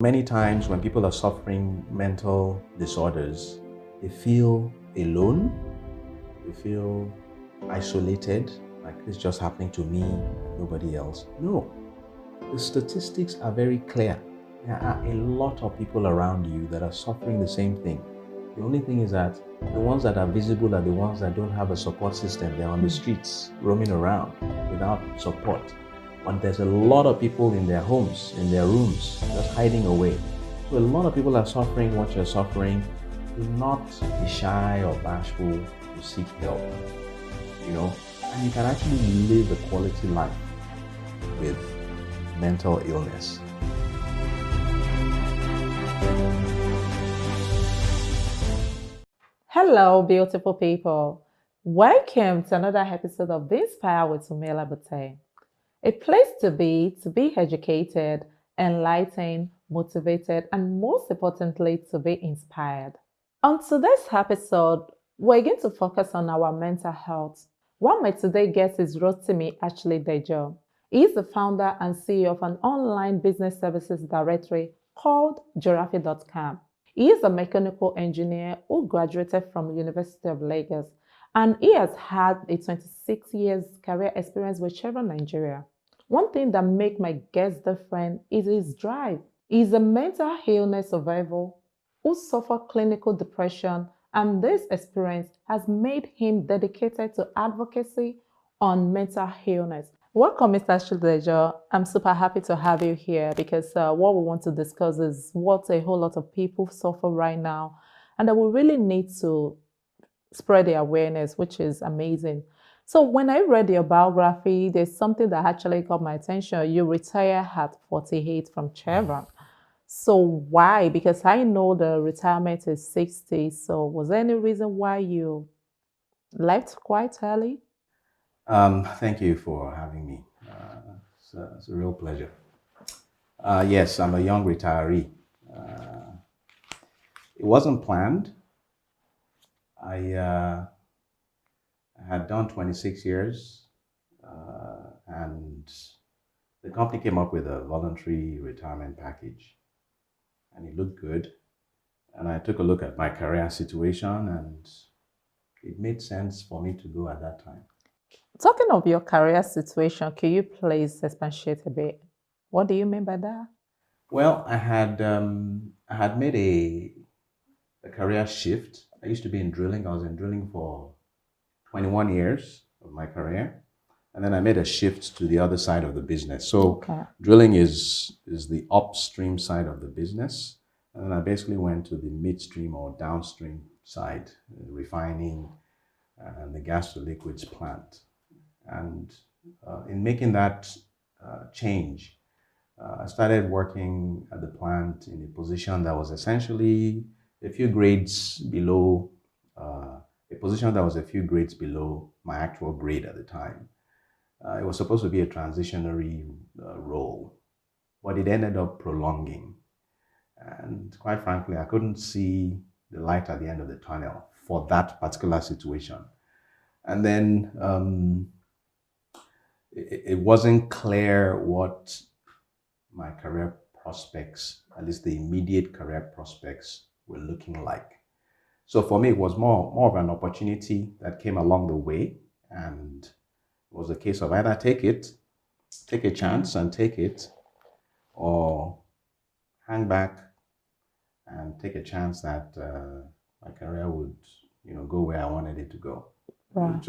many times when people are suffering mental disorders, they feel alone, they feel isolated, like it's just happening to me, nobody else. No, the statistics are very clear. There are a lot of people around you that are suffering the same thing. The only thing is that the ones that are visible are the ones that don't have a support system. They're on the streets, roaming around without support. But there's a lot of people in their homes, in their rooms, just hiding away. So a lot of people are suffering what you're suffering. Do not be shy or bashful to seek help, and you can actually live a quality life with mental illness. Hello, beautiful people. Welcome to another episode of Be Inspired with Sumela Bute. A place to be educated, enlightened, motivated, and most importantly, to be inspired. On today's episode, we're going to focus on our mental health. One of my today's guests is Rotimi Ashley-Dejo. He is the founder and CEO of an online business services directory called Giraffe.com. He is a mechanical engineer who graduated from the University of Lagos, and he has had a 26 years career experience with Chevron Nigeria. One thing that makes my guest different is his drive. He is a mental illness survivor who suffered clinical depression, and this experience has made him dedicated to advocacy on mental illness. Welcome, Mr. Ashley-Dejo. I'm super happy to have you here because what we want to discuss is what a whole lot of people suffer right now, and that we really need to spread the awareness, which is amazing. So when I read your biography, there's something that actually caught my attention. You retire at 48 from Chevron. So why? Because I know the retirement is 60. So was there any reason why you left quite early? Thank you for having me. It's a real pleasure. Yes, I'm a young retiree. It wasn't planned. I had done 26 years, and the company came up with a voluntary retirement package, and it looked good. And I took a look at my career situation, and it made sense for me to go at that time. Talking of your career situation, can you please expatiate a bit? What do you mean by that? Well, I had made a career shift. I used to be in drilling. I was in drilling for 21 years of my career, and then I made a shift to the other side of the business. So Okay. drilling is the upstream side of the business, and then I basically went to the midstream or downstream side, refining and the gas to liquids plant. And in making that change, I started working at the plant in a position that was essentially a few grades below, my actual grade at the time. It was supposed to be a transitionary role, but it ended up prolonging. And quite frankly, I couldn't see the light at the end of the tunnel for that particular situation. And then it wasn't clear what my career prospects, at least the immediate career prospects, were looking like. So for me, it was more of an opportunity that came along the way, and it was a case of either take a chance and take it, or hang back and take a chance that my career would, go where I wanted it to go. Right. It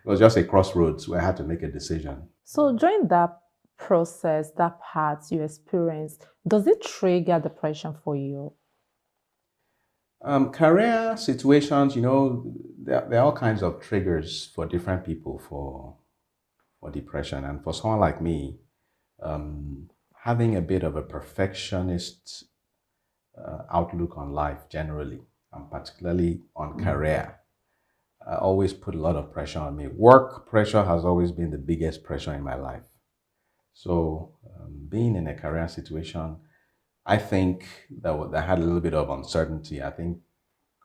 was just a crossroads where I had to make a decision. So during that process, that part you experienced, does it trigger depression for you? Career situations, there are all kinds of triggers for different people for depression. And for someone like me, having a bit of a perfectionist outlook on life generally, and particularly on career, always put a lot of pressure on me. Work pressure has always been the biggest pressure in my life. So being in a career situation, I think that had a little bit of uncertainty, I think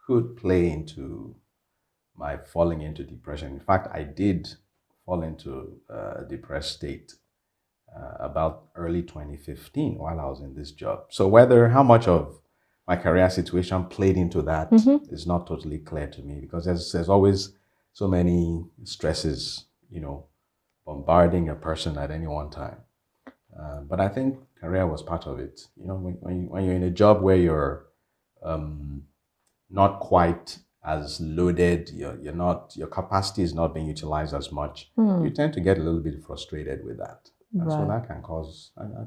could play into my falling into depression. In fact, I did fall into a depressed state about early 2015 while I was in this job. So how much of my career situation played into that is not totally clear to me, because there's always so many stresses, bombarding a person at any one time. But I think career was part of it. When you're in a job where you're not quite as loaded, your capacity is not being utilized as much, you tend to get a little bit frustrated with that. And so that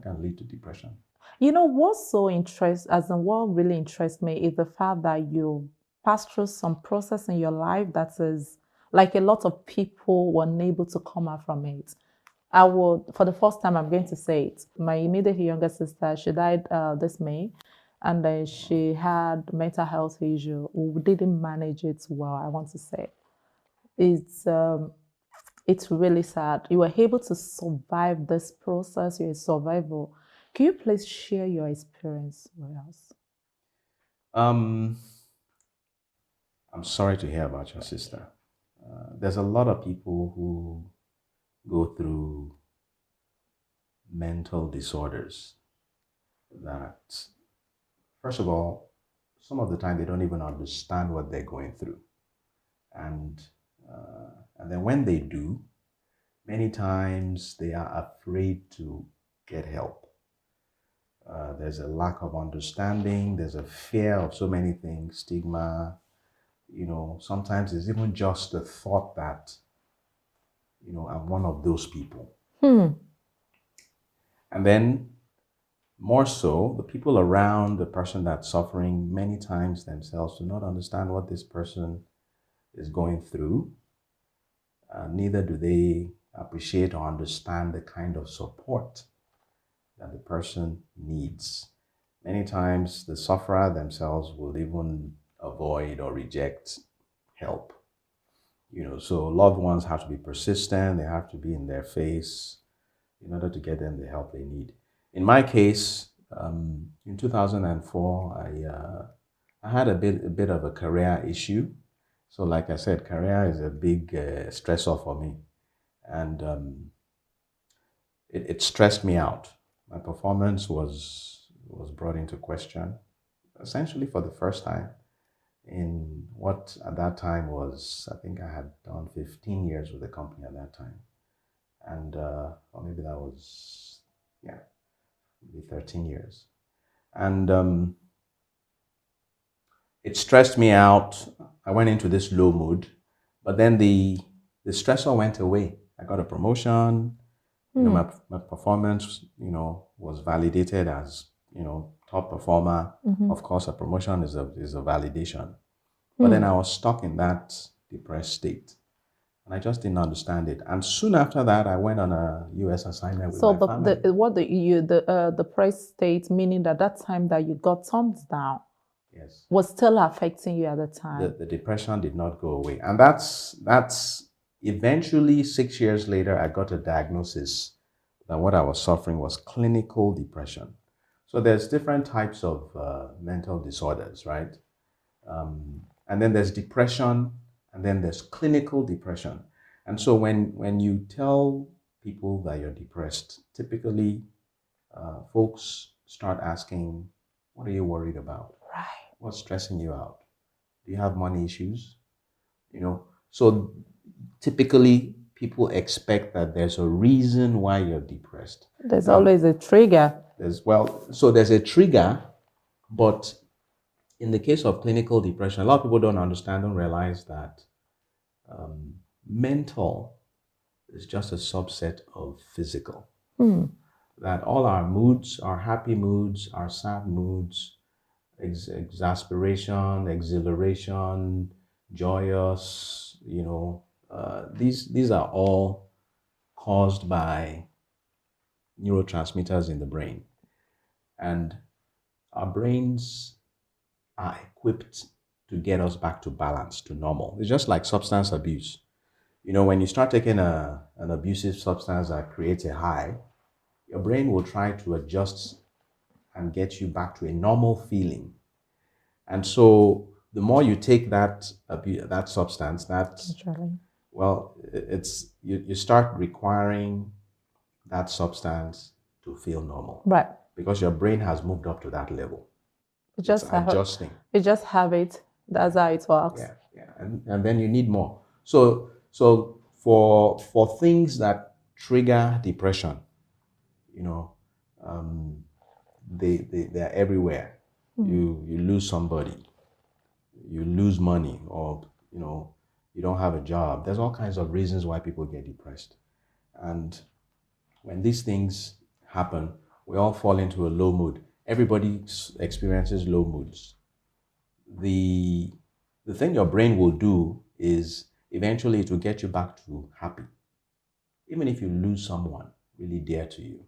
can lead to depression. What's so what really interests me is the fact that you passed through some process in your life that is like a lot of people were unable to come out from it. For the first time, I'm going to say it. My immediate younger sister, she died this May, and then she had mental health issue. We didn't manage it well, I want to say. It's really sad. You were able to survive this process. You're a survivor. Can you please share your experience with us? I'm sorry to hear about your sister. There's a lot of people who go through mental disorders that, first of all, some of the time they don't even understand what they're going through. And then when they do, many times they are afraid to get help. There's a lack of understanding. There's a fear of so many things, stigma. Sometimes it's even just the thought that, I'm one of those people. And then more so, the people around the person that's suffering many times themselves do not understand what this person is going through. Neither do they appreciate or understand the kind of support that the person needs. Many times the sufferer themselves will even avoid or reject help. So loved ones have to be persistent, they have to be in their face in order to get them the help they need. In my case, in 2004, I had a bit of a career issue. So like I said, career is a big stressor for me. And it stressed me out. My performance was brought into question, essentially for the first time in what at that time was, I think I had done 15 years with the company at that time. And, or maybe that was, maybe 13 years. And it stressed me out. I went into this low mood, but then the stressor went away. I got a promotion. My performance, was validated as, top performer. Of course, a promotion is a validation. But then I was stuck in that depressed state, and I just didn't understand it. And soon after that, I went on a U.S. assignment with my family. So the depressed state, meaning that time that you got thumbs down, yes, was still affecting you at the time. The depression did not go away, and that's eventually 6 years later, I got a diagnosis that what I was suffering was clinical depression. So there's different types of mental disorders, right? And then there's depression, and then there's clinical depression. And so when you tell people that you're depressed, typically folks start asking, what are you worried about? Right. What's stressing you out? Do you have money issues? So typically people expect that there's a reason why you're depressed. There's always a trigger. So there's a trigger, but in the case of clinical depression, a lot of people don't realize that mental is just a subset of physical. That all our moods, our happy moods, our sad moods, exasperation, exhilaration, joyous, these are all caused by neurotransmitters in the brain. And our brains are equipped to get us back to balance, to normal. It's just like substance abuse. When you start taking an abusive substance that creates a high, your brain will try to adjust and get you back to a normal feeling. And so the more you take that substance, you start requiring that substance to feel normal. Right. Because your brain has moved up to that level. It's just adjusting. It's just habit. That's how it works. Yeah. And then you need more. So for things that trigger depression, you know, they're everywhere. You lose somebody, you lose money, or you don't have a job. There's all kinds of reasons why people get depressed. And when these things happen, we all fall into a low mood. Everybody experiences low moods. The thing your brain will do is eventually it will get you back to happy. Even if you lose someone really dear to you,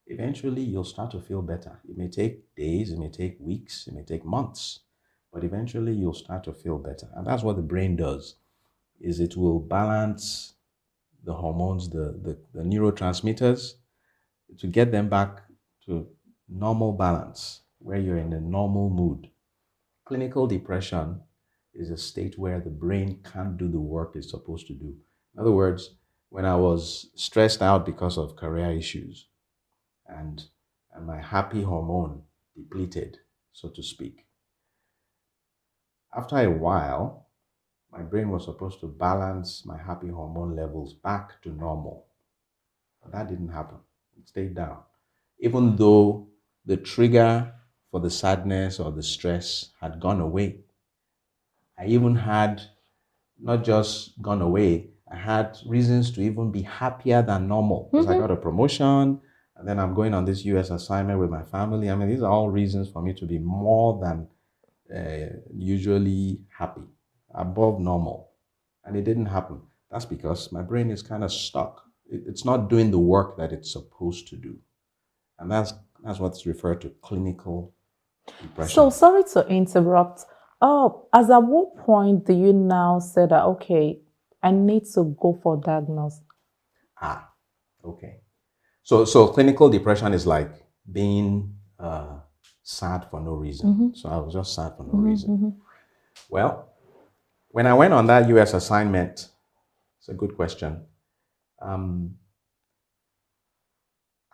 eventually you'll start to feel better. It may take days, it may take weeks, it may take months, but eventually you'll start to feel better. And that's what the brain does, is it will balance the hormones, the neurotransmitters, to get them back to normal balance, where you're in a normal mood. Clinical depression is a state where the brain can't do the work it's supposed to do. In other words, when I was stressed out because of career issues and my happy hormone depleted, so to speak, after a while, my brain was supposed to balance my happy hormone levels back to normal. But that didn't happen. It stayed down. Even though the trigger for the sadness or the stress had gone away. I even had not just gone away, I had reasons to even be happier than normal. Because I got a promotion, and then I'm going on this US assignment with my family. I mean, these are all reasons for me to be more than usually happy, above normal. And it didn't happen. That's because my brain is kind of stuck. It's not doing the work that it's supposed to do. And that's what's referred to clinical depression. So sorry to interrupt. As at what point do you now say that, okay, I need to go for diagnosis? Okay. So clinical depression is like being sad for no reason. So I was just sad for no reason. Well, when I went on that US assignment, it's a good question.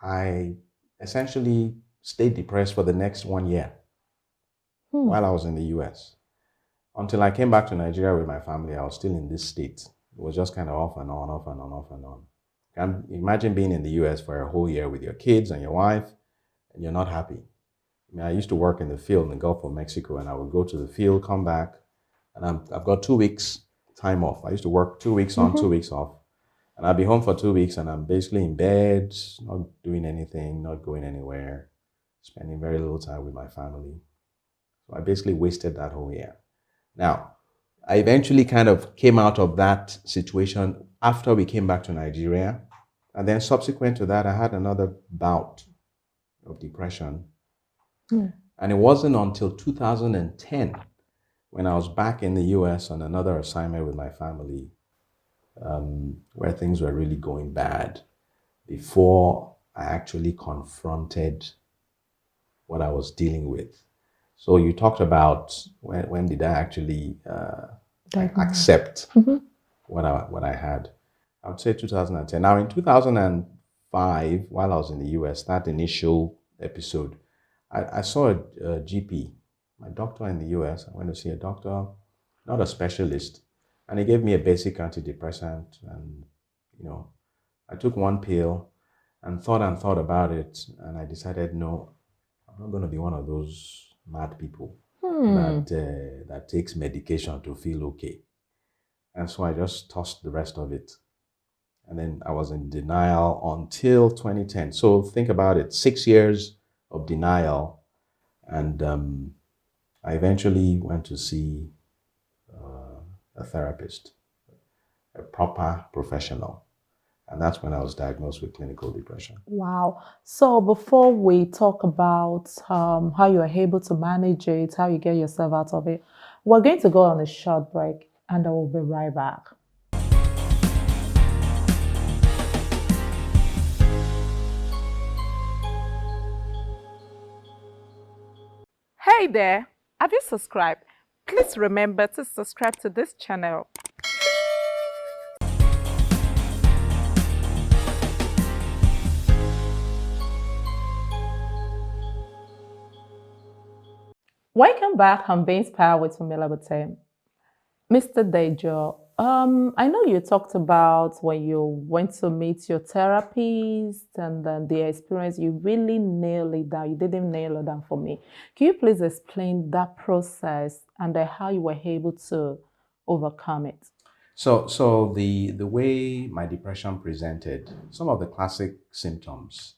I essentially stayed depressed for the next 1 year while I was in the US. Until I came back to Nigeria with my family, I was still in this state. It was just kind of off and on, off and on, off and on. Can imagine being in the US for a whole year with your kids and your wife, and you're not happy. I mean, I used to work in the field in the Gulf of Mexico, and I would go to the field, come back, and I've got 2 weeks time off. I used to work 2 weeks on, 2 weeks off. And I'd be home for 2 weeks, and I'm basically in bed, not doing anything, not going anywhere, spending very little time with my family. So I basically wasted that whole year. Now, I eventually kind of came out of that situation after we came back to Nigeria. And then subsequent to that, I had another bout of depression. And it wasn't until 2010 when I was back in the US on another assignment with my family, where things were really going bad, before I actually confronted what I was dealing with. So you talked about when did I actually accept what I had. I would say 2010. Now in 2005, while I was in the US, that initial episode, I saw a GP, my doctor in the US. I went to see a doctor, not a specialist, and he gave me a basic antidepressant. And I took one pill and thought about it, and I decided, no, I'm not going to be one of those mad people that takes medication to feel okay. And so I just tossed the rest of it. And then I was in denial until 2010. So think about it, 6 years of denial. And I eventually went to see a therapist, a proper professional. And that's when I was diagnosed with clinical depression. Wow. So before we talk about how you are able to manage it, how you get yourself out of it, we're going to go on a short break, and I will be right back. Hey there, have you subscribed? Please remember to subscribe to this channel. Welcome back on Be Inspired with Familiar Bate. Mr. Dejo, I know you talked about when you went to meet your therapist and then the experience, you really nailed it down. You didn't nail it down for me. Can you please explain that process and then how you were able to overcome it? So the way my depression presented, some of the classic symptoms,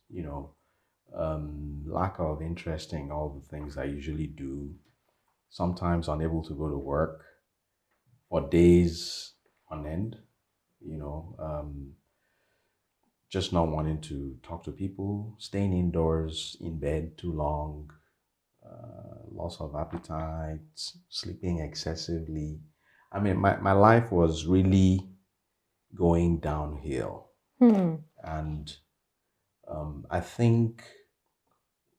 lack of interest in all the things I usually do, sometimes unable to go to work for days on end, you know, um, just not wanting to talk to people, staying indoors in bed too long, loss of appetite, sleeping excessively. I mean, my life was really going downhill. Hmm. And I think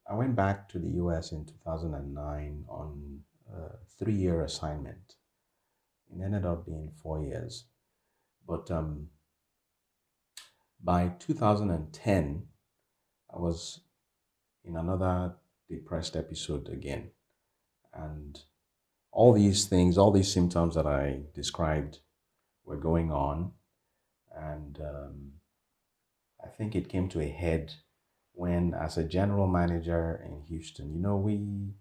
I went back to the US in 2009 on a 3 year assignment. It ended up being 4 years. But by 2010, I was in another depressed episode again. And all these things, all these symptoms that I described were going on. And I think it came to a head when, as a general manager in Houston, we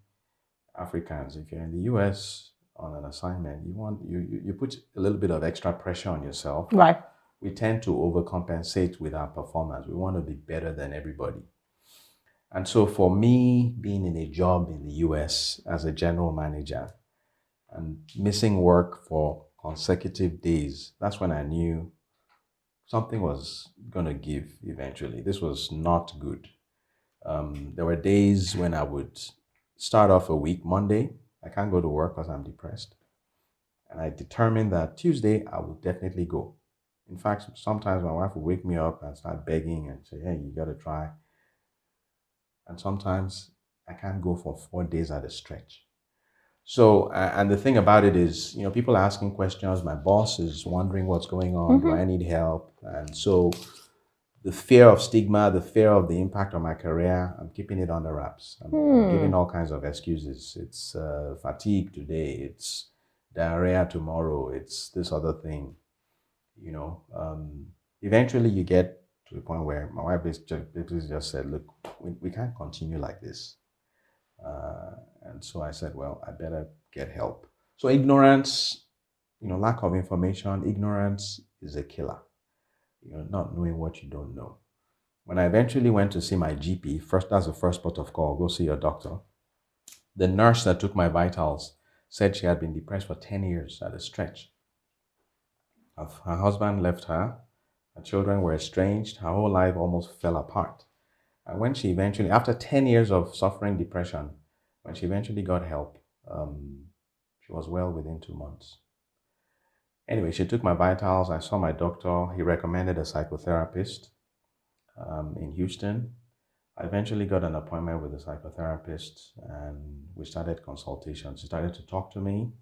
Africans, if you're in the US on an assignment, you put a little bit of extra pressure on yourself. Right. We tend to overcompensate with our performance. We want to be better than everybody. And so for me, being in a job in the US as a general manager and missing work for consecutive days, that's when I knew something was going to give eventually. This was not good. There were days when I would start off a week, Monday, I can't go to work because I'm depressed. And I determined that Tuesday, I will definitely go. In fact, sometimes my wife would wake me up and start begging and say, hey, you got to try. And sometimes I can't go for 4 days at a stretch. So, and the thing about it is, people are asking questions. My boss is wondering what's going on. Do I need help? And so the fear of stigma, the fear of the impact on my career, I'm keeping it under wraps. I'm giving all kinds of excuses. It's fatigue today. It's diarrhea tomorrow. It's this other thing. Eventually you get to a point where my wife basically just said, look, we can't continue like this. And so I said, well, I better get help. So ignorance, lack of information, ignorance is a killer. Not knowing what you don't know. When I eventually went to see my GP, that's the first port of call, go see your doctor. The nurse that took my vitals said she had been depressed for 10 years at a stretch. Her husband left her, her children were estranged, her whole life almost fell apart. And when she eventually, after 10 years of suffering depression, when she eventually got help, she was well within 2 months. Anyway, she took my vitals. I saw my doctor. He recommended a psychotherapist in Houston. I eventually got an appointment with a psychotherapist and we started consultations. She started to talk to me,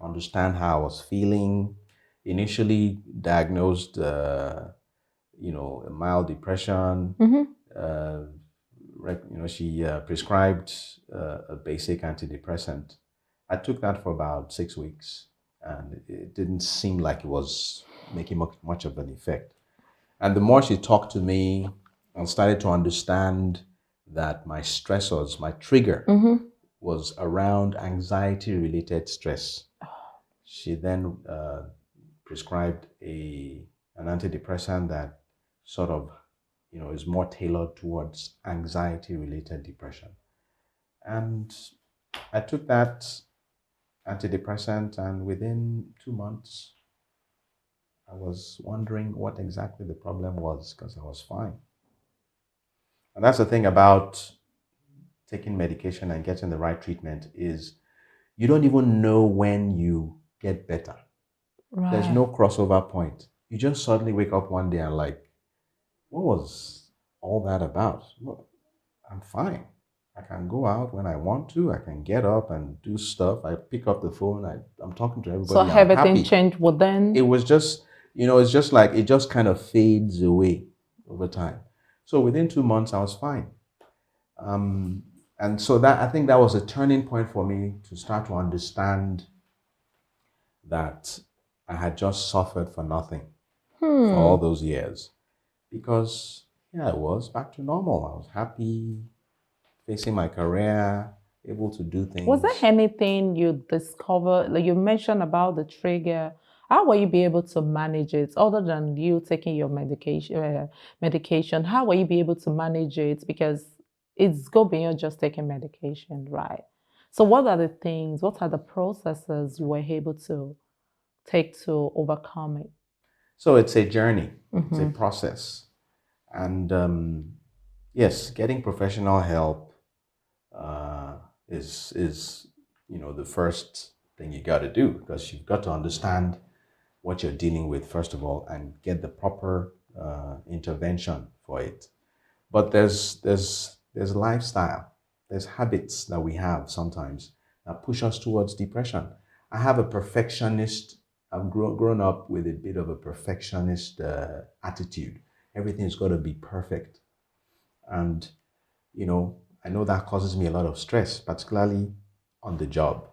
understand how I was feeling. Initially diagnosed, a mild depression. She prescribed a basic antidepressant. I took that for about 6 weeks, and it didn't seem like it was making much of an effect. And the more she talked to me, I started to understand that my stressors, my trigger, was around anxiety-related stress. She then prescribed an antidepressant that sort of, is more tailored towards anxiety-related depression. And I took that antidepressant, and within 2 months, I was wondering what exactly the problem was because I was fine. And that's the thing about taking medication and getting the right treatment is you don't even know when you get better. Right. There's no crossover point. You just suddenly wake up one day and like, what was all that about? Well, I'm fine. I can go out when I want to. I can get up and do stuff. I pick up the phone. I'm talking to everybody. So I'm everything happy. changed within? It was just, it's just like, it just kind of fades away over time. So within 2 months, I was fine. And so that, I think that was a turning point for me to start to understand that I had just suffered for nothing for all those years. Because, yeah, it was back to normal. I was happy, facing my career, able to do Was there things. anything you discovered, like you mentioned about the trigger? How will you be able to manage it other than you taking your medication? How will you be able to manage it? Because it's go beyond just taking medication, right? So what are the things, what are the processes you were able to take to overcome it? So it's a journey, it's a process. And yes, getting professional help uh, is the first thing you got to do, because you've got to understand what you're dealing with first of all and get the proper intervention for it. But there's lifestyle, there's habits that we have sometimes that push us towards depression. I have a perfectionist. I've grown up with a bit of a perfectionist attitude. Everything's got to be perfect, and I know that causes me a lot of stress, particularly on the job.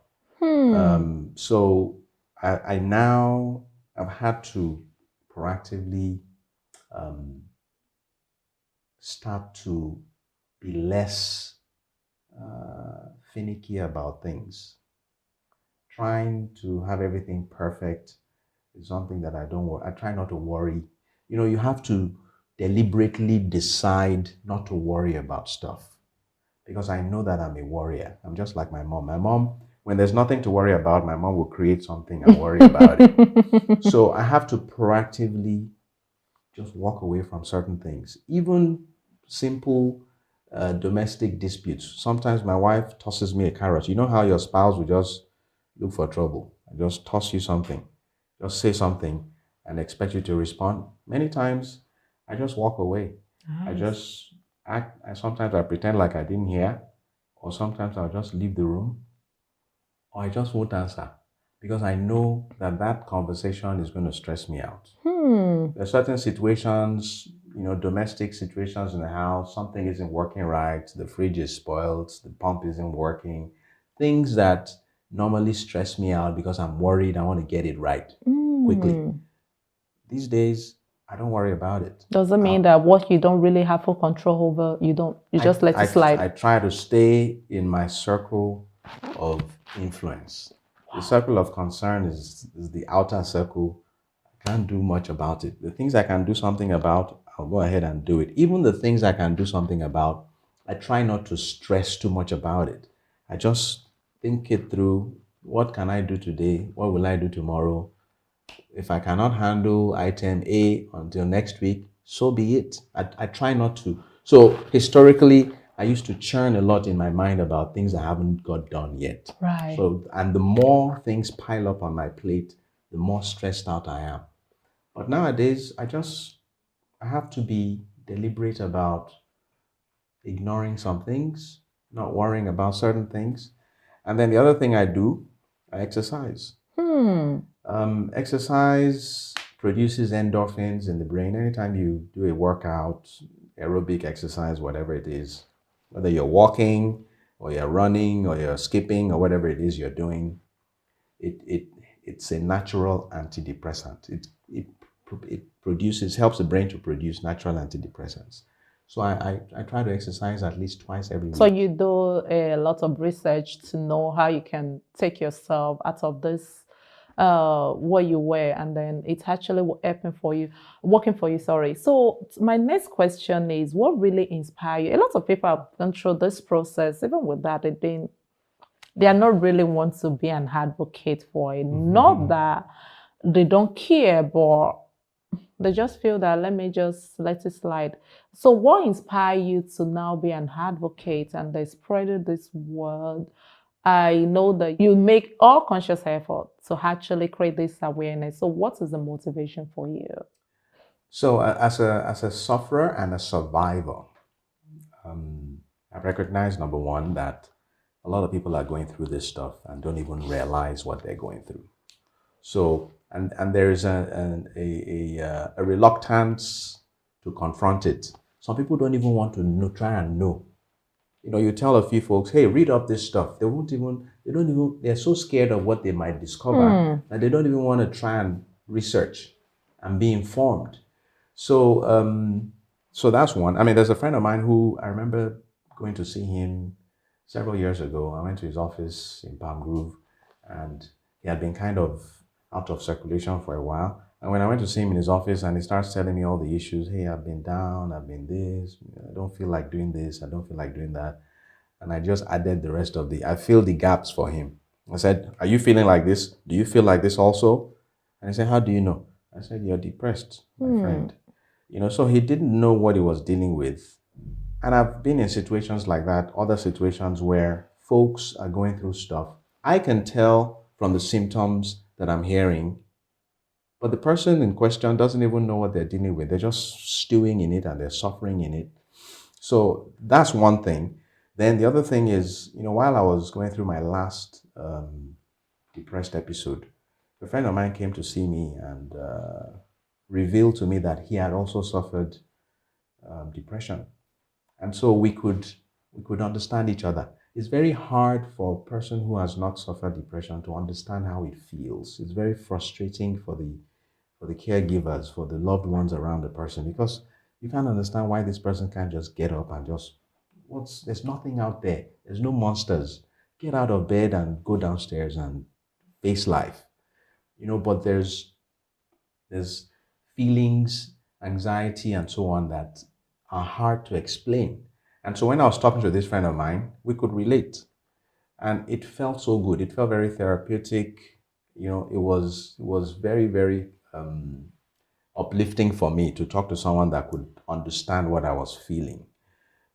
So I now have had to proactively start to be less finicky about things. Trying to have everything perfect is something that I don't. I try not to worry. You have to deliberately decide not to worry about stuff, because I know that I'm a worrier. I'm just like my mom. My mom, when there's nothing to worry about, my mom will create something and worry about it. So I have to proactively just walk away from certain things, even simple domestic disputes. Sometimes my wife tosses me a carrot. You know how your spouse will just look for trouble and just toss you something, just say something and expect you to respond? Many times I just walk away. I just act. Sometimes I pretend like I didn't hear, or sometimes I'll just leave the room, or I just won't answer, because I know that that conversation is going to stress me out. There are certain situations, domestic situations in the house, something isn't working right, the fridge is spoiled, the pump isn't working, things that normally stress me out because I'm worried, I want to get it right quickly. These days, I don't worry about it. Doesn't mean that what you don't really have full control over, you just let it slide. I try to stay in my circle of influence. The circle of concern is the outer circle. I can't do much about it. The things I can do something about, I'll go ahead and do it. Even the things I can do something about, I try not to stress too much about it. I just think it through. What can I do today? What will I do tomorrow? If I cannot handle item A until next week, so be it. I try not to. So historically, I used to churn a lot in my mind about things I haven't got done yet. Right. So, and the more things pile up on my plate, the more stressed out I am. But nowadays, I have to be deliberate about ignoring some things, not worrying about certain things. And then the other thing I do, I exercise. Exercise produces endorphins in the brain. Anytime you do a workout, aerobic exercise, whatever it is, whether you're walking or you're running or you're skipping or whatever it is you're doing, it's a natural antidepressant. It helps the brain to produce natural antidepressants. So I try to exercise at least twice every week. So you do a lot of research to know how you can take yourself out of this what you were, and then it's actually working for you, sorry. So my next question is, what really inspired you? A lot of people have gone through this process. Even with that, they are not really want to be an advocate for it. Not that they don't care, but they just feel that let me just let it slide. So what inspired you to now be an advocate and they spread this word? I know that you make all conscious effort to actually create this awareness. So what is the motivation for you? So as a sufferer and a survivor, I recognize, number one, that a lot of people are going through this stuff and don't even realize what they're going through. So, and there is a reluctance to confront it. Some people don't even want to try and know You tell a few folks, hey, read up this stuff. They're so scared of what they might discover that they don't even want to try and research and be informed. So, so that's one. I mean, there's a friend of mine who I remember going to see him several years ago. I went to his office in Palm Grove, and he had been kind of out of circulation for a while. And when I went to see him in his office and he starts telling me all the issues, hey, I've been down, I've been this, I don't feel like doing this, I don't feel like doing that. And I just added the rest of I filled the gaps for him. I said, are you feeling like this? Do you feel like this also? And he said, how do you know? I said, you're depressed, my friend. So he didn't know what he was dealing with. And I've been in situations like that, other situations where folks are going through stuff. I can tell from the symptoms that I'm hearing, but the person in question doesn't even know what they're dealing with. They're just stewing in it and they're suffering in it. So that's one thing. Then the other thing is, while I was going through my last depressed episode, a friend of mine came to see me and revealed to me that he had also suffered depression. And so we could understand each other. It's very hard for a person who has not suffered depression to understand how it feels. It's very frustrating for the caregivers, for the loved ones around the person, because you can't understand why this person can't just get up and there's nothing out there. There's no monsters. Get out of bed and go downstairs and face life. But there's feelings, anxiety, and so on that are hard to explain. And so when I was talking to this friend of mine, we could relate. And it felt so good. It felt very therapeutic. It was very, very uplifting for me to talk to someone that could understand what I was feeling.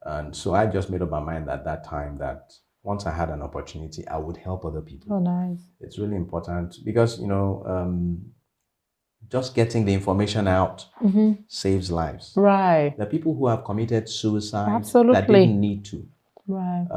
And so I just made up my mind at that time that once I had an opportunity, I would help other people. Oh, nice. It's really important because, just getting the information out saves lives. Right. There are people who have committed suicide Absolutely. that didn't need to. Right.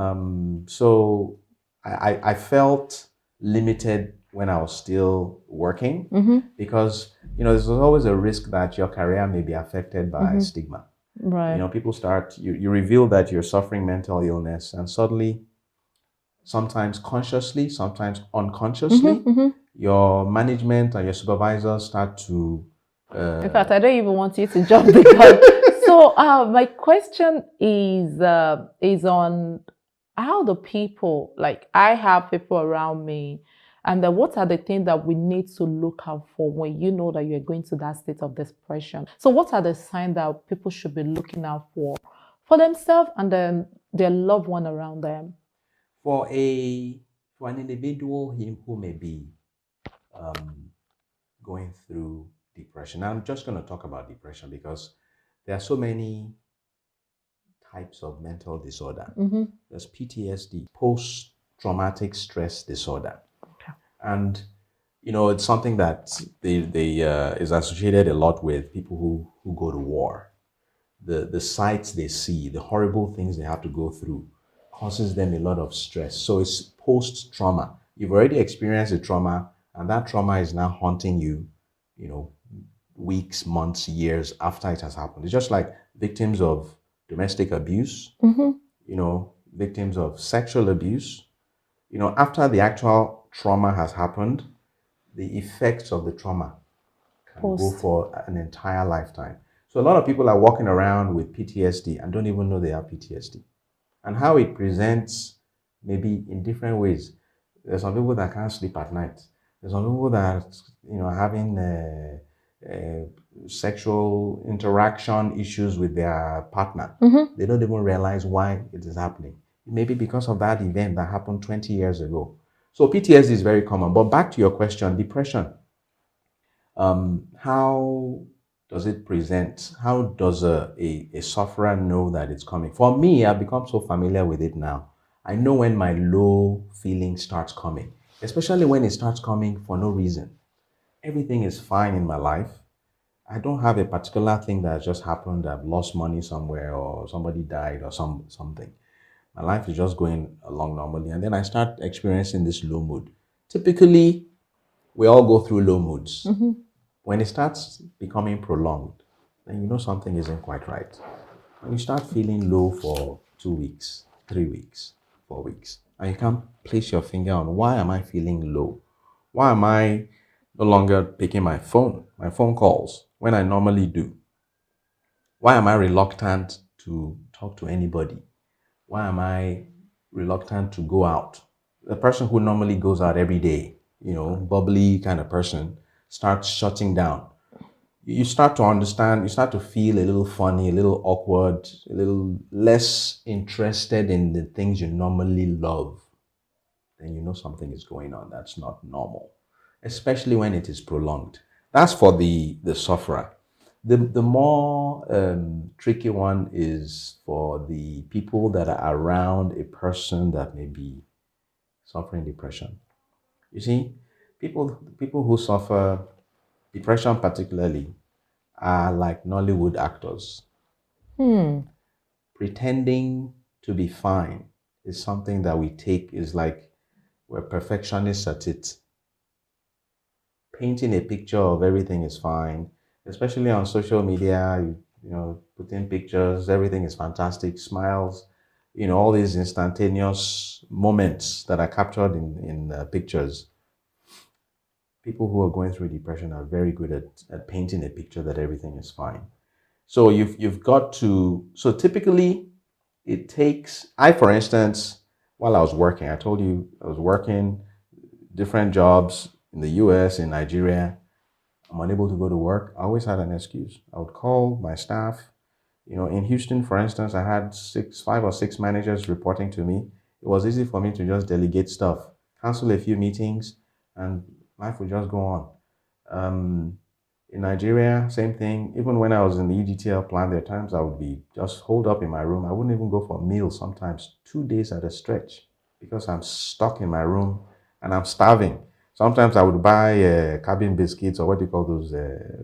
So I felt limited when I was still working because, there's always a risk that your career may be affected by stigma. Right. People you reveal that you're suffering mental illness, and suddenly, sometimes consciously, sometimes unconsciously, your management and your supervisors start to... In fact, I don't even want you to jump the gun. So my question is on how the people, like I have people around me, and what are the things that we need to look out for when you know that you're going to that state of depression? So what are the signs that people should be looking out for themselves and then their loved one around them? For an individual who may be going through depression, I'm just going to talk about depression because there are so many types of mental disorder. There's PTSD, post-traumatic stress disorder. Okay. And, it's something that is associated a lot with people who go to war. The sights they see, the horrible things they have to go through causes them a lot of stress. So it's post-trauma. You've already experienced a trauma, and that trauma is now haunting you, weeks, months, years after it has happened. It's just like victims of domestic abuse, victims of sexual abuse. After the actual trauma has happened, the effects of the trauma can go for an entire lifetime. So a lot of people are walking around with PTSD and don't even know they have PTSD. And how it presents maybe in different ways. There's some people that can't sleep at night. There's some people that are having sexual interaction issues with their partner. They don't even realize why it is happening. Maybe because of that event that happened 20 years ago. So PTSD is very common. But back to your question, depression. How does it present? How does a sufferer know that it's coming? For me, I've become so familiar with it now. I know when my low feeling starts coming, especially when it starts coming for no reason. Everything is fine in my life. I don't have a particular thing that just happened. I've lost money somewhere or somebody died or something. My life is just going along normally. And then I start experiencing this low mood. Typically, we all go through low moods. When it starts becoming prolonged, then something isn't quite right. When you start feeling low for 2 weeks, 3 weeks, 4 weeks, and you can't place your finger on why am I feeling low? Why am I no longer picking my phone calls when I normally do? Why am I reluctant to talk to anybody? Why am I reluctant to go out? The person who normally goes out every day, bubbly kind of person, starts shutting down. You start to understand, you start to feel a little funny, a little awkward, a little less interested in the things you normally love. Then you know something is going on that's not normal, especially when it is prolonged. That's for the sufferer. The more tricky one is for the people that are around a person that may be suffering depression. You see, people who suffer depression particularly are like Nollywood actors. Pretending to be fine is something that we take is like we're perfectionists at it. Painting a picture of everything is fine, especially on social media. Put in pictures, everything is fantastic, smiles, all these instantaneous moments that are captured in pictures. People who are going through depression are very good at painting a picture that everything is fine. So you've got to. So typically, it takes. For instance, while I was working, I told you I was working different jobs in the US, in Nigeria. I'm unable to go to work. I always had an excuse. I would call my staff. In Houston, for instance, I had 5 or 6 managers reporting to me. It was easy for me to just delegate stuff, cancel a few meetings, and life would just go on. In Nigeria, same thing. Even when I was in the EDTL plant, there are times I would be just holed up in my room. I wouldn't even go for meals, sometimes 2 days at a stretch, because I'm stuck in my room and I'm starving. Sometimes I would buy cabin biscuits, or what do you call those,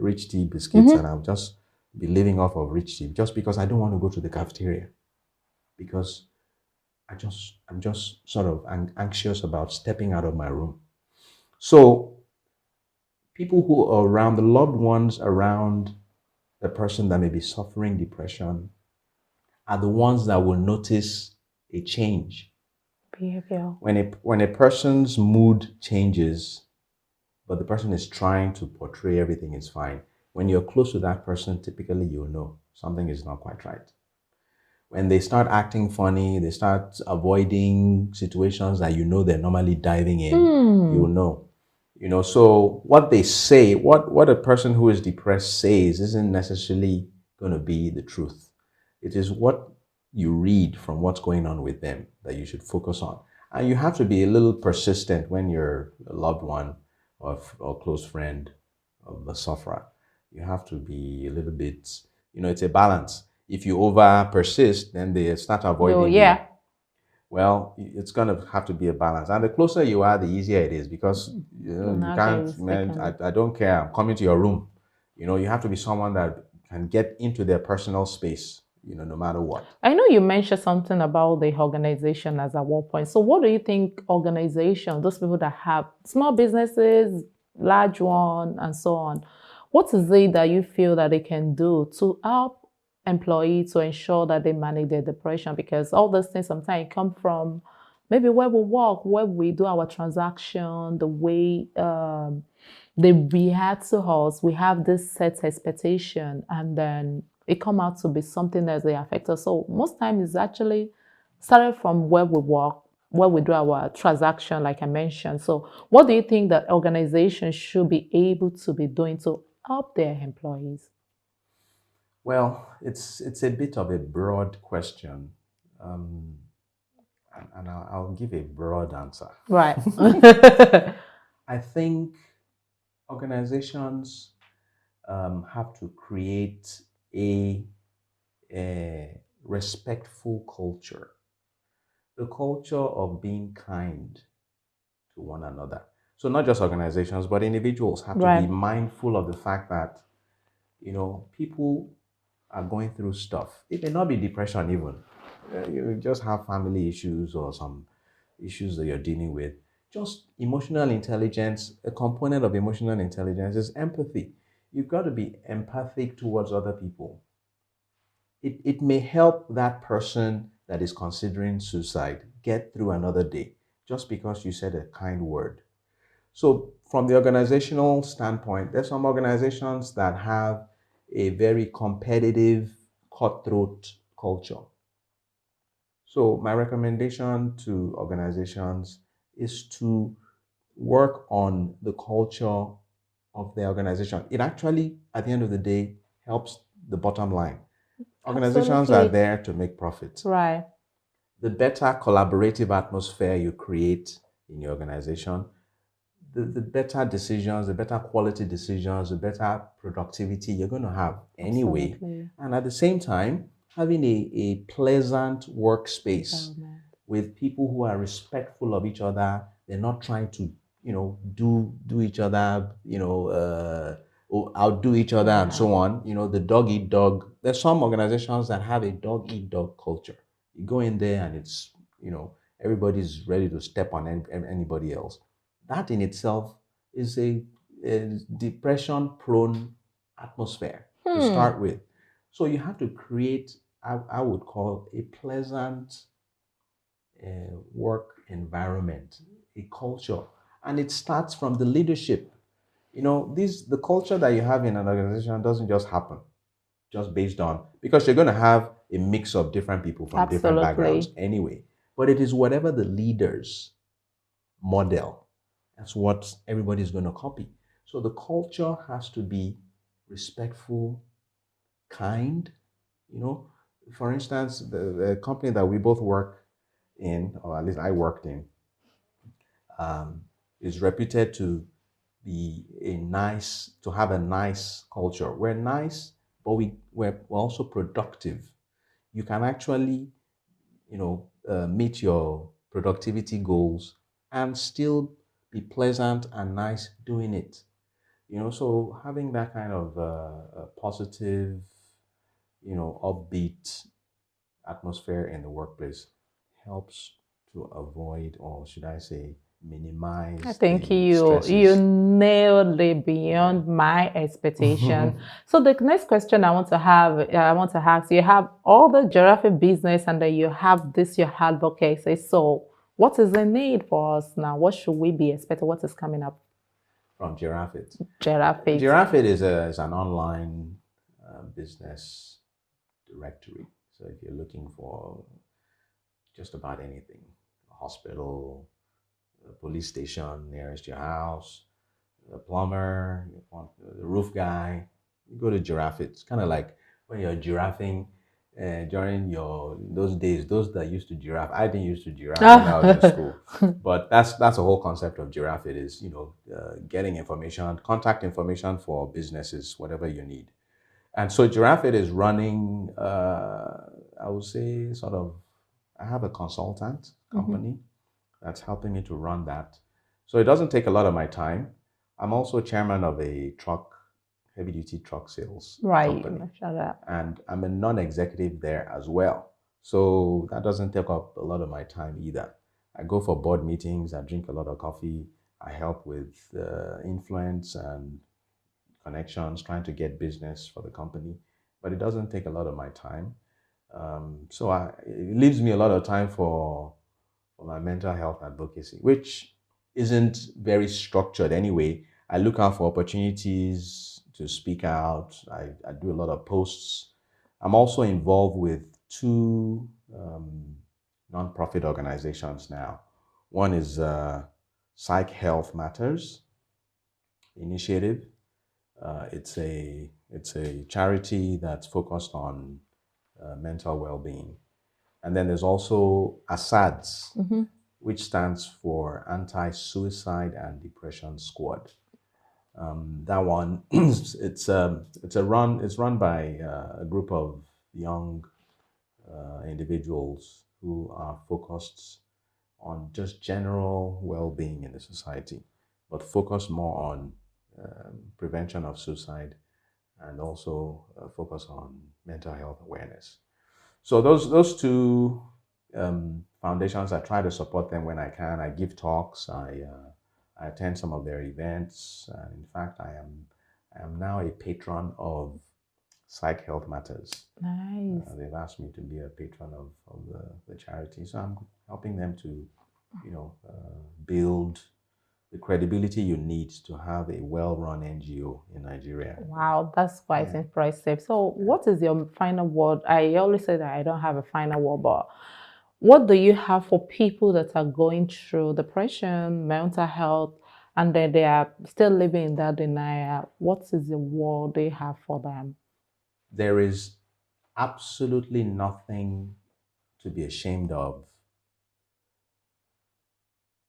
rich tea biscuits, and I would just be living off of rich tea just because I don't want to go to the cafeteria, because I'm just sort of anxious about stepping out of my room. So people who are around, the loved ones around the person that may be suffering depression, are the ones that will notice a change. Behavior. When a person's mood changes, but the person is trying to portray everything is fine, when you're close to that person, typically you'll know something is not quite right. When they start acting funny, they start avoiding situations that they're normally diving in, you'll know. So what they say, what a person who is depressed says isn't necessarily going to be the truth. It is what you read from what's going on with them that you should focus on. And you have to be a little persistent when you're a loved one or close friend of the sufferer. You have to be a little bit, it's a balance. If you over persist, then they start avoiding you. Well, it's going to have to be a balance. And the closer you are, the easier it is, because you can't, man, I don't care. I'm coming to your room. You have to be someone that can get into their personal space, no matter what. I know you mentioned something about the organization as at one point. So what do you think organizations, those people that have small businesses, large one, and so on, what is it that you feel that they can do to help employees to ensure that they manage their depression? Because all those things sometimes come from maybe where we work, where we do our transaction, the way they react to us. We have this set expectation, and then it come out to be something that they affect us. So most times it's actually started from where we work, where we do our transaction, like I mentioned. So what do you think that organizations should be able to be doing to help their employees? Well, it's a bit of a broad question, and I'll give a broad answer. Right. I think organizations have to create a respectful culture, the culture of being kind to one another. So not just organizations, but individuals have to be mindful of the fact that, people are going through stuff. It may not be depression even. You just have family issues or some issues that you're dealing with. Just emotional intelligence, a component of emotional intelligence is empathy. You've got to be empathic towards other people. It may help that person that is considering suicide get through another day just because you said a kind word. So, from the organizational standpoint, there's some organizations that have a very competitive, cutthroat culture. So, my recommendation to organizations is to work on the culture of the organization. It actually, at the end of the day, helps the bottom line. Organizations are Absolutely. there to make profits. Right. The better collaborative atmosphere you create in your organization, the better decisions, the better quality decisions, the better productivity you're going to have anyway. Absolutely. And at the same time, having a pleasant workspace Environment. with people who are respectful of each other. They're not trying to, do each other, or outdo each other and so on. The dog eat dog. There's some organizations that have a dog eat dog culture. You go in there and it's, everybody's ready to step on anybody else. That in itself is a depression prone atmosphere to start with. So you have to create, I would call, a pleasant work environment, a culture, and it starts from the leadership. The culture that you have in an organization doesn't just happen just based on, because you're going to have a mix of different people from different backgrounds Absolutely. anyway. But it is whatever the leaders model. That's what everybody's going to copy. So the culture has to be respectful, kind. For instance, the company that we both work in, or at least I worked in, is reputed to be to have a nice culture. We're nice, but we're also productive. You can actually, meet your productivity goals and still be pleasant and nice doing it. So having that kind of positive, upbeat atmosphere in the workplace helps to avoid, or should I say, minimize I think the you stresses. nailed it beyond my expectation. So the next question I want to ask, you have all the giraffe business and then you have this your advocacy. So what is the need for us now? What should we be expecting? What is coming up? From Giraffe. Giraffe. Giraffe is an online business directory. So if you're looking for just about anything, a hospital, a police station nearest your house, a plumber, you want the roof guy, you go to Giraffe. It's kind of like when you're giraffing during those days, those that used to giraffe. I didn't used to giraffe when I was in school, but that's the whole concept of Giraffe. It is getting information, contact information for businesses, whatever you need. And so Giraffe is running. I would say sort of. I have a consultant company that's helping me to run that. So it doesn't take a lot of my time. I'm also chairman of a heavy duty truck sales Right. company. And I'm a non-executive there as well. So that doesn't take up a lot of my time either. I go for board meetings, I drink a lot of coffee, I help with influence and connections, trying to get business for the company. But it doesn't take a lot of my time. It leaves me a lot of time for my mental health advocacy, which isn't very structured anyway. I look out for opportunities to speak out. I do a lot of posts. I'm also involved with two nonprofit organizations now. One is Psych Health Matters Initiative. It's a charity that's focused on mental well-being. And then there's also ASADS, which stands for Anti-Suicide and Depression Squad. That one, it's run by a group of young individuals who are focused on just general well-being in the society, but focus more on prevention of suicide and also focus on mental health awareness. So those two foundations, I try to support them when I can. I give talks. I attend some of their events. In fact, I am now a patron of Psych Health Matters. Nice. They've asked me to be a patron of the charity. So I'm helping them to, build the credibility you need to have a well-run NGO in Nigeria. Wow, that's quite impressive. So what is your final word? I always say that I don't have a final word, but what do you have for people that are going through depression, mental health, and then they are still living in that denial? What is the word they have for them? There is absolutely nothing to be ashamed of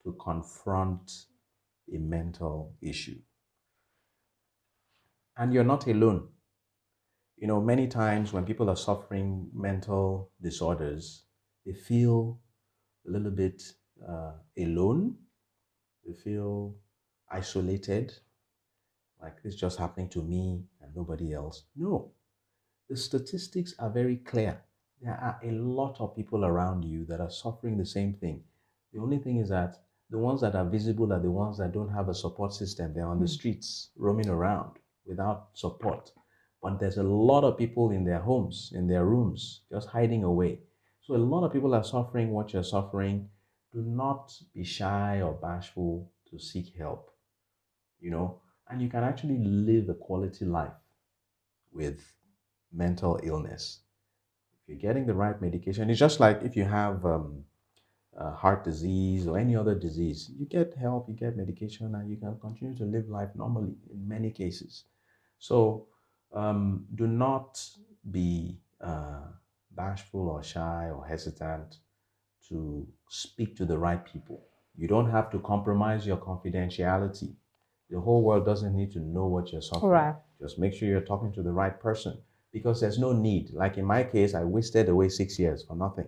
to confront a mental issue. And you're not alone. Many times when people are suffering mental disorders, they feel a little bit alone. They feel isolated, like this just happening to me and nobody else. No, the statistics are very clear. There are a lot of people around you that are suffering the same thing. The only thing is that the ones that are visible are the ones that don't have a support system. They're on the streets, roaming around without support. But there's a lot of people in their homes, in their rooms, just hiding away. So a lot of people are suffering what you're suffering. Do not be shy or bashful to seek help, and you can actually live a quality life with mental illness. If you're getting the right medication, it's just like if you have heart disease or any other disease, you get help, you get medication, and you can continue to live life normally in many cases. So do not be bashful or shy or hesitant to speak to the right people. You don't have to compromise your confidentiality. The whole world doesn't need to know what you're suffering. Right. Just make sure you're talking to the right person, because there's no need. Like in my case, I wasted away 6 years for nothing.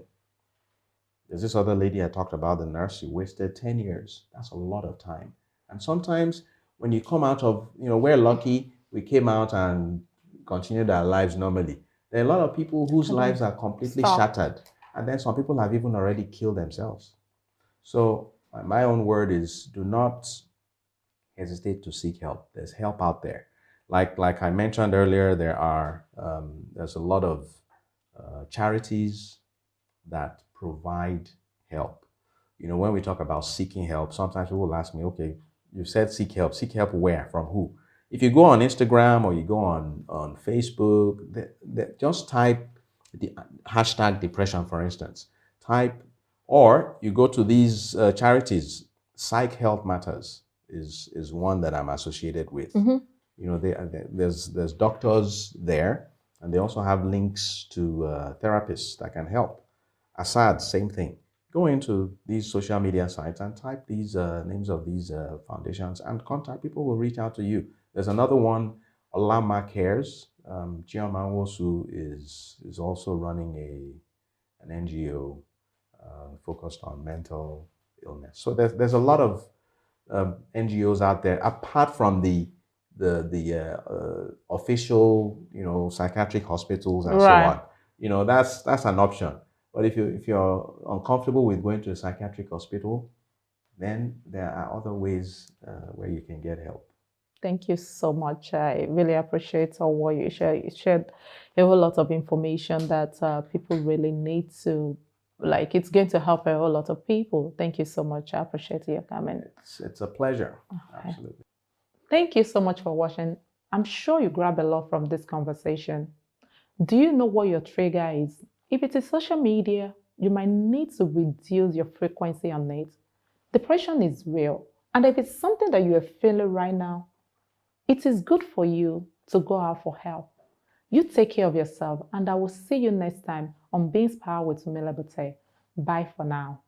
There's this other lady I talked about, the nurse, she wasted 10 years. That's a lot of time. And sometimes when you come out of, we're lucky, we came out and continued our lives normally. There are a lot of people whose lives are completely shattered. And then some people have even already killed themselves. So my own word is, do not hesitate to seek help. There's help out there. Like I mentioned earlier, there's a lot of charities that provide help. When we talk about seeking help, sometimes people will ask me, okay, you said seek help where, from who? If you go on Instagram or you go on Facebook, just type the hashtag depression, for instance. Or you go to these charities. Psych Health Matters is one that I'm associated with. There's doctors there, and they also have links to therapists that can help. Assad, same thing. Go into these social media sites and type these names of these foundations and contact. People will reach out to you. There's another one, Olama Cares. Chioma Nwosu is also running an NGO focused on mental illness. So there's a lot of NGOs out there, apart from the official, psychiatric hospitals and so on. That's an option. But if you're uncomfortable with going to a psychiatric hospital, then there are other ways where you can get help. Thank you so much. I really appreciate all what you shared. You shared a whole lot of information that people really need to, it's going to help a whole lot of people. Thank you so much. I appreciate your comment. It's a pleasure. Okay. Absolutely. Thank you so much for watching. I'm sure you grab a lot from this conversation. Do you know what your trigger is? If it is social media, you might need to reduce your frequency on it. Depression is real. And if it's something that you are feeling right now, it is good for you to go out for help. You take care of yourself, and I will see you next time on Being Inspired with Sumela Bute. Bye for now.